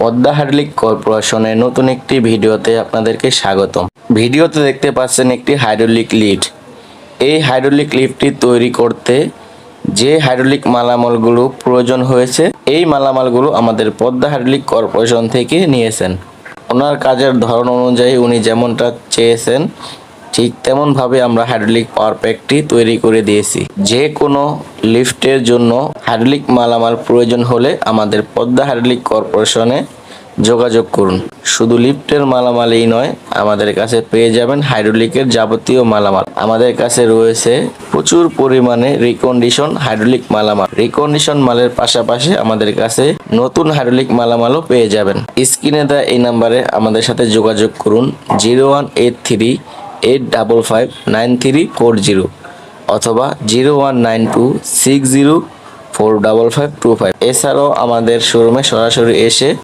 Padma hydraulic কর্পোরেশনের নতুন একটি ভিডিওতে আপনাদেরকে স্বাগতম। ভিডিওতে দেখতে পাচ্ছেন একটি হাইড্রোলিক লিফট। এই হাইড্রোলিক লিফটটি তৈরি করতে যে হাইড্রোলিক মালামালগুলো প্রয়োজন হয়েছে, এই মালামালগুলো আমাদের পদ্মা হাইড্রোলিক কর্পোরেশন থেকে নিয়েছেন। ওনার কাজের ধরন অনুযায়ী উনি যেমনটা চেয়েছেন ঠিক তেমনভাবে আমরা হাইড্রোলিক পাওয়ার প্যাকটি তৈরি করে দিয়েছি। যে কোনো লিফটের জন্য হাইড্রোলিক মালামাল প্রয়োজন হলে আমাদের পদ্মা হাইড্রোলিক কর্পোরেশনে যোগাযোগ করুন। শুধু লিফটের মালামালই নয়, আমাদের কাছে পেয়ে যাবেন হাইড্রোলিকের যাবতীয় মালামাল। আমাদের কাছে রয়েছে প্রচুর পরিমাণে রিকন্ডিশন হাইড্রোলিক মালামাল। রিকন্ডিশন মালের পাশাপাশি আমাদের কাছে নতুন হাইড্রোলিক মালামালও পেয়ে যাবেন। স্ক্রিনে দেওয়া এই নাম্বারে আমাদের সাথে যোগাযোগ করুন 0183-855-9340 অথবা 0192-60-45525। এছাড়াও আমাদের শোরুমে সরাসরি এসে